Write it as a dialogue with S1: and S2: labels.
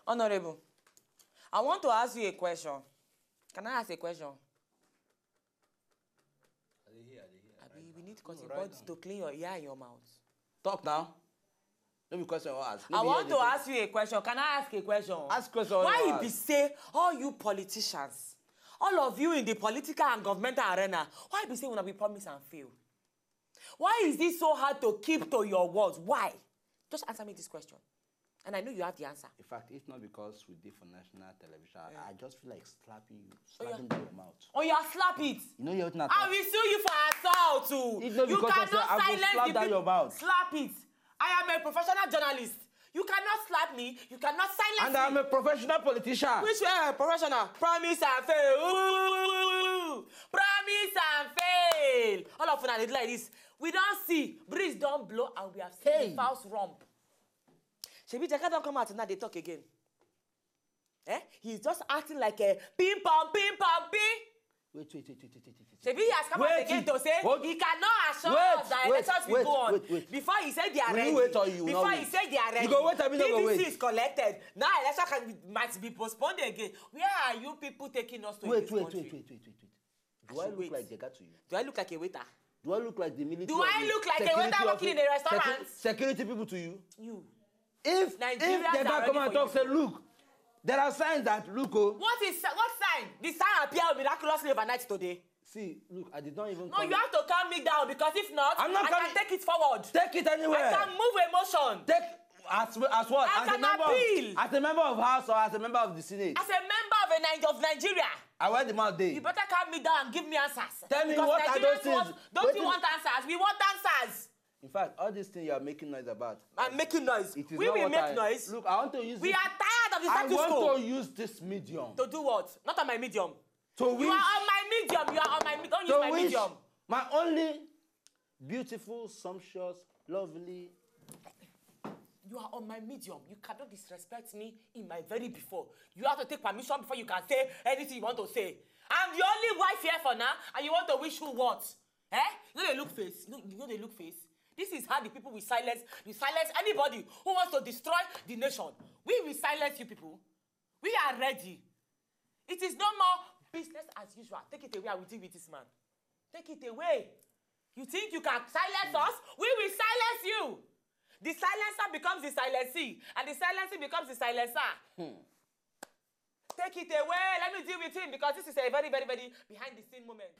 S1: Honorable, I want to ask you a question. Can I ask a question? Abi, we need cutting boards to clean your ear and your mouth.
S2: Talk now. No be question or ask.
S1: I want to ask you a question. Can I ask a question?
S2: Ask question.
S1: Why you be say all you politicians, all of you in the political and governmental arena, why be say when we promise and fail? Why is it so hard to keep to your words? Why? Just answer me this question. And I know you have the answer.
S2: In fact, it's not because we did for national television. I just feel like slapping you, slapping down your mouth.
S1: Oh, you slap it.
S2: You know you're not.
S1: I will sue you for assault too.
S2: It's not because
S1: you cannot silence
S2: slap down your mouth.
S1: Slap it. I am a professional journalist. You cannot slap me. You cannot silence me.
S2: And I'm a professional politician.
S1: Which way? Professional. Promise and fail. Ooh. Promise and fail. All of them like this. We don't see. Breeze don't blow and we have seen the false rump. Shebi Jaka don't come out now, they talk again. He's just acting like a ping pong, ping.
S2: Wait.
S1: Shebi he has come out again to say he cannot assure us that elections will go on. Before he said they are ready. Before he said they are ready.
S2: You go wait, I mean, go wait.
S1: PVC is collected. Now election might be postponed again. Where are you people taking us to this country?
S2: Do I look like they got to you?
S1: Do I look like a waiter?
S2: Do I look like the military?
S1: Do I look like a waiter working in a restaurant?
S2: Security people to you?
S1: You.
S2: If they can come and talk, say, look, there are signs that, look,
S1: What sign? The sign appeared miraculously overnight today.
S2: See, look, I did not even
S1: No, you have to calm me down because if not, I can take it forward.
S2: Take it anywhere.
S1: I can move emotion.
S2: As what?
S1: I can appeal.
S2: As a member of House or as a member of the Senate?
S1: As a member of Nigeria.
S2: I want the mouth day.
S1: You better calm me down and give me answers.
S2: Tell me what are those things?
S1: Don't you want answers? We want answers.
S2: In fact, all these things you are making noise about.
S1: I'm making noise. We will make noise.
S2: Look, I want to use
S1: We are tired of the status quo.
S2: I want to use this medium.
S1: To do what? Not on my medium.
S2: You
S1: are on my medium. You are on my medium. Don't use my medium.
S2: My only beautiful, sumptuous, lovely...
S1: You are on my medium. You cannot disrespect me in my very before. You have to take permission before you can say anything you want to say. I'm the only wife here for now, and you want to wish who what? You know they look face. You know they look face. This is how the people will silence. You silence anybody who wants to destroy the nation. We will silence you people. We are ready. It is no more business as usual. Take it away. I will deal with this man. Take it away. You think you can silence us? We will silence you. The silencer becomes the silencee, and the silencing becomes the silencer. Take it away. Let me deal with him because this is a very, very, very behind the scene moment.